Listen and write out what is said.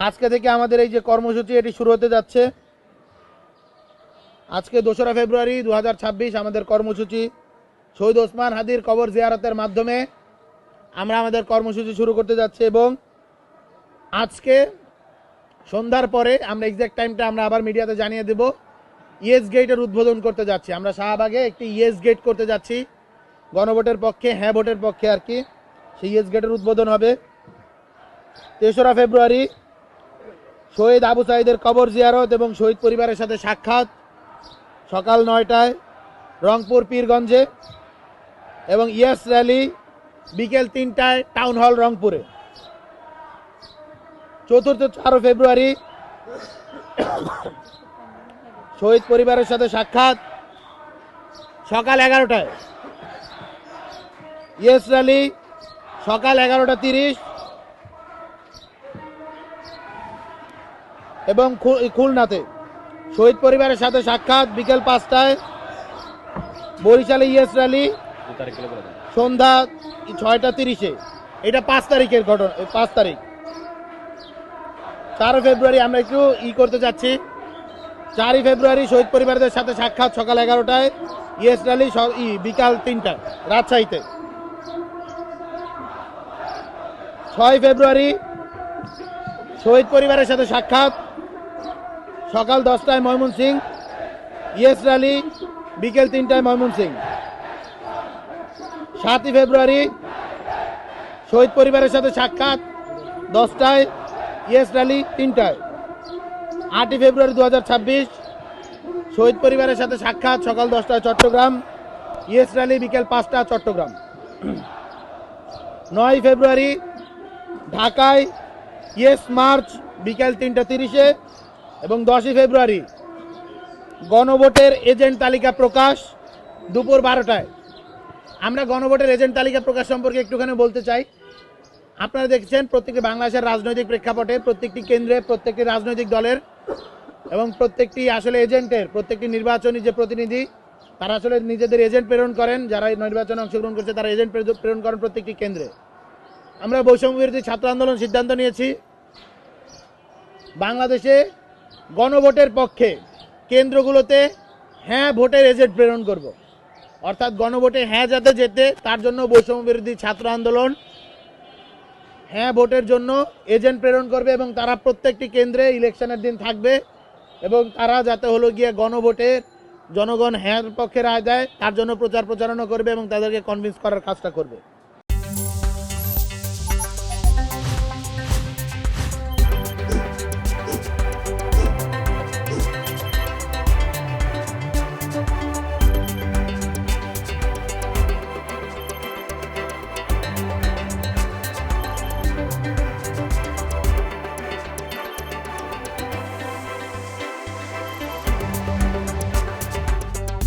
আজকে থেকে আমাদের এই যে কর্মসূচি এটি শুরু হতে যাচ্ছে। আজকে 2রা ফেব্রুয়ারি 2026 আমাদের কর্মসূচি শহীদ ওসমান হাদির কবর জিয়ারতের মাধ্যমে আমরা আমাদের কর্মসূচি শুরু করতে যাচ্ছি এবং আজকে সন্ধ্যার পরে আমরা এক্সাক্ট টাইমটা আমরা আবার মিডিয়াতে জানিয়ে দেব। ইয়েস গেটের উদ্বোধন করতে যাচ্ছি। আমরা শাহবাগে একটি ইয়েস গেট করতে যাচ্ছি, গণভোটের পক্ষে, হ্যাঁ ভোটের পক্ষে আর কি। সেই ইয়েস গেটের উদ্বোধন হবে। 3রা ফেব্রুয়ারি শহীদ আবু সাঈদের কবর জিয়ারত এবং শহীদ পরিবারের সাথে সাক্ষাৎ সকাল 9টায় রংপুর পীরগঞ্জে এবং ইয়েস র্যালি বিকেল 3টায় টাউন হল রংপুরে। 4 ফেব্রুয়ারি শহীদ পরিবারের সাথে সাক্ষাৎ সকাল 11টায়, ইয়েস র্যালি সকাল 11:30 এবং খুলনাতে শহীদ পরিবারের সাথে সাক্ষাৎ বিকেল 5টায়। বরিশালে ইয়েস র্যালি সন্ধ্যা 6:30। এটা 5 তারিখের ঘটনা। 5 তারিখ 4 ফেব্রুয়ারি আমরা একটু করতে যাচ্ছি। 4 ফেব্রুয়ারি শহীদ পরিবারদের সাথে সাক্ষাৎ সকাল 11টায়, ইয়েস র্যালি বিকাল 3টায় রাজশাহীতে। 6 ফেব্রুয়ারি শহীদ পরিবারের সাথে সাক্ষাৎ সকাল 10টায় ময়মনসিংহ, ইয়েস র্যালি বিকেল 3টায় ময়মনসিংহ। 7 ফেব্রুয়ারি শহীদ পরিবারের সাথে সাক্ষাৎ 10টায়, ইয়েস র্যালি 3টায়। 8 ফেব্রুয়ারি 2026 শহীদ পরিবারের সাথে সাক্ষাৎ সকাল 10টায় চট্টগ্রাম, ইয়েস র্যালি বিকেল 5টা চট্টগ্রাম। 9 ফেব্রুয়ারি ঢাকায় ইয়েস মার্চ বিকেল 3:30 এবং 10 ফেব্রুয়ারি গণভোটের এজেন্ট তালিকা প্রকাশ দুপুর 12টায়। আমরা গণভোটের এজেন্ট তালিকা প্রকাশ সম্পর্কে একটুখানি বলতে চাই। আপনারা দেখছেন প্রত্যেকটি বাংলাদেশের রাজনৈতিক প্রেক্ষাপটে প্রত্যেকটি কেন্দ্রে প্রত্যেকটি রাজনৈতিক দলের এবং প্রত্যেকটি আসলে এজেন্টের, প্রত্যেকটি নির্বাচনী যে প্রতিনিধি তারা আসলে নিজেদের এজেন্ট প্রেরণ করেন। যারা নির্বাচনে অংশগ্রহণ করছে তারা এজেন্ট প্রেরণ করেন প্রত্যেকটি কেন্দ্রে। আমরা বৈষম্য বিরোধী ছাত্র আন্দোলন সিদ্ধান্ত নিয়েছি বাংলাদেশে গণভোটের পক্ষে কেন্দ্রগুলোতে হ্যাঁ ভোটের এজেন্ট প্রেরণ করব। অর্থাৎ গণভোটে হ্যাঁ যাতে যেতে তার জন্য বৈষম্য বিরোধী ছাত্র আন্দোলন হ্যাঁ ভোটের জন্য এজেন্ট প্রেরণ করবে এবং তারা প্রত্যেকটি কেন্দ্রে ইলেকশনের দিন থাকবে এবং তারা যাতে হলো গিয়ে গণভোটের জনগণ হ্যাঁ পক্ষে রায় দেয় তার জন্য প্রচারণা করবে এবং তাদেরকে কনভিন্স করার কাজটা করবে।